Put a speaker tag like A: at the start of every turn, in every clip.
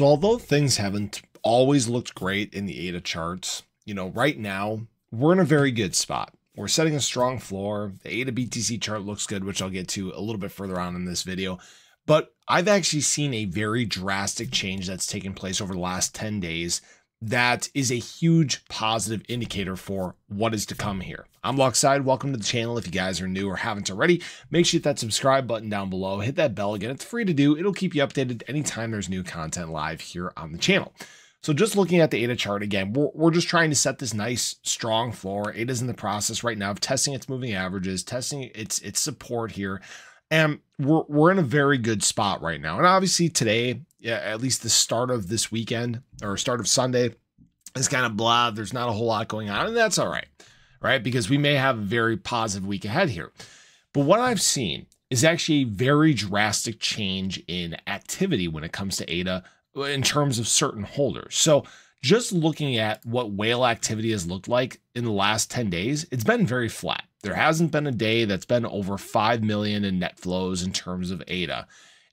A: So although things haven't always looked great in the ADA charts, right now we're in a very good spot. We're setting a strong floor. The ADA BTC chart looks good, which I'll get to a little bit further on in this video. But I've actually seen a very drastic change that's taken place over the last 10 days. That is a huge positive indicator for what is to come here. I'm Lockside. Welcome to the channel. If you guys are new or haven't already, make sure you hit that subscribe button down below. Hit that bell again. It's free to do. It'll keep you updated anytime there's new content live here on the channel. So just looking at the ADA chart again, we're just trying to set this nice, strong floor. ADA's in the process right now of testing its moving averages, testing its support here. And we're in a very good spot right now. And obviously today, at least the start of this weekend or start of Sunday is kind of blah. There's not a whole lot going on, and that's all right, right? Because we may have a very positive week ahead here. But what I've seen is actually a very drastic change in activity when it comes to ADA in terms of certain holders. So just looking at what whale activity has looked like in the last 10 days, it's been very flat. There hasn't been a day that's been over 5 million in net flows in terms of ADA.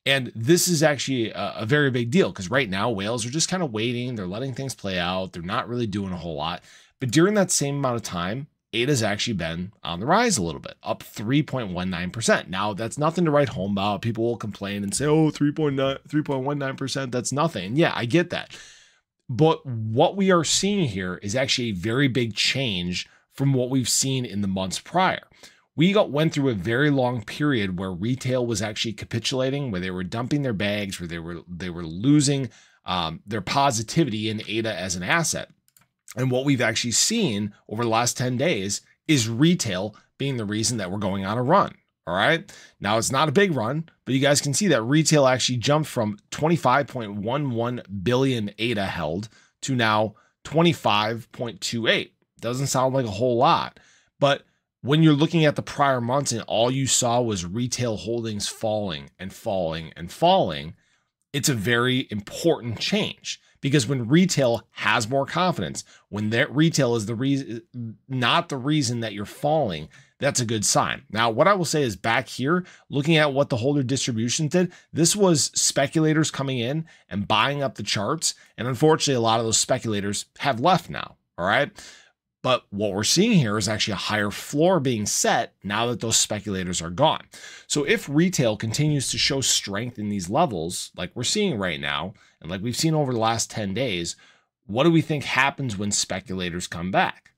A: And this is actually a very big deal because right now whales are just kind of waiting. They're letting things play out. They're not really doing a whole lot. But during that same amount of time, ADA's actually been on the rise a little bit, up 3.19%. Now, that's nothing to write home about. People will complain and say, oh, 3.19%, that's nothing. And yeah, I get that. But what we are seeing here is actually a very big change from what we've seen in the months prior. We went through a very long period where retail was actually capitulating, where they were dumping their bags, where they were losing their positivity in ADA as an asset. And what we've actually seen over the last 10 days is retail being the reason that we're going on a run. All right. Now, it's not a big run, but you guys can see that retail actually jumped from 25.11 billion ADA held to now 25.28. Doesn't sound like a whole lot, but when you're looking at the prior months and all you saw was retail holdings falling and falling and falling, it's a very important change because when retail has more confidence, when that retail is the reason, not the reason that you're falling, that's a good sign. Now, what I will say is back here, looking at what the holder distribution did, this was speculators coming in and buying up the charts. And unfortunately, a lot of those speculators have left now. All right. But what we're seeing here is actually a higher floor being set now that those speculators are gone. So if retail continues to show strength in these levels, like we're seeing right now, and like we've seen over the last 10 days, what do we think happens when speculators come back?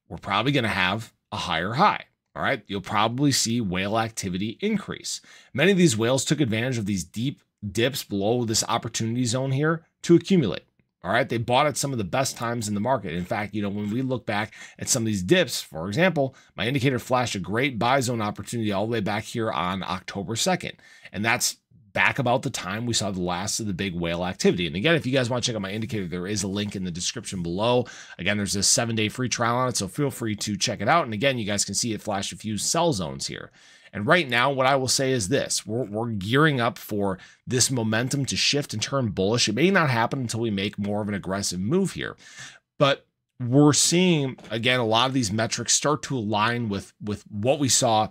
A: We're probably going to have a higher high. All right. You'll probably see whale activity increase. Many of these whales took advantage of these deep dips below this opportunity zone here to accumulate. All right. They bought at some of the best times in the market. In fact, when we look back at some of these dips, for example, my indicator flashed a great buy zone opportunity all the way back here on October 2nd. And that's back about the time we saw the last of the big whale activity. And again, if you guys want to check out my indicator, there is a link in the description below. Again, there's a 7-day free trial on it, so feel free to check it out. And again, you guys can see it flash a few sell zones here. And right now, what I will say is this, we're gearing up for this momentum to shift and turn bullish. It may not happen until we make more of an aggressive move here, but we're seeing, again, a lot of these metrics start to align with what we saw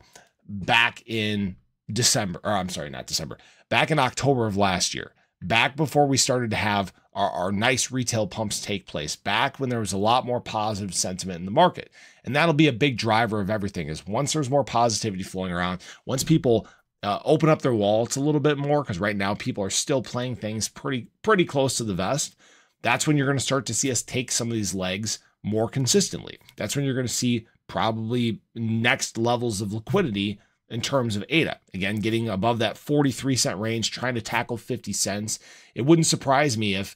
A: back in December, or I'm sorry, not December, back in October of last year, back before we started to have our nice retail pumps take place, back when there was a lot more positive sentiment in the market. And that'll be a big driver of everything is once there's more positivity flowing around, once people open up their wallets a little bit more, because right now people are still playing things pretty close to the vest, that's when you're going to start to see us take some of these legs more consistently. That's when you're going to see probably next levels of liquidity in terms of ADA. Again, getting above that 43-cent range, trying to tackle 50 cents. It wouldn't surprise me if,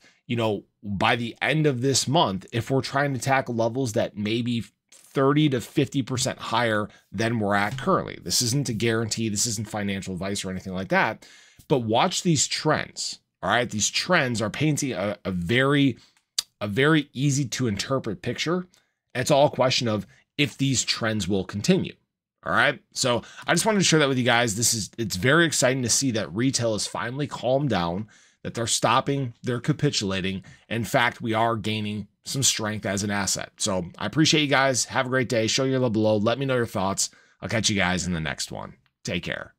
A: by the end of this month, if we're trying to tackle levels that maybe 30 to 50% higher than we're at currently. This isn't a guarantee. This isn't financial advice or anything like that. But watch these trends. All right. These trends are painting a very easy to interpret picture. And it's all a question of if these trends will continue. All right. So I just wanted to share that with you guys. It's very exciting to see that retail has finally calmed down, that they're stopping, they're capitulating. In fact, we are gaining some strength as an asset. So I appreciate you guys. Have a great day. Show your love below. Let me know your thoughts. I'll catch you guys in the next one. Take care.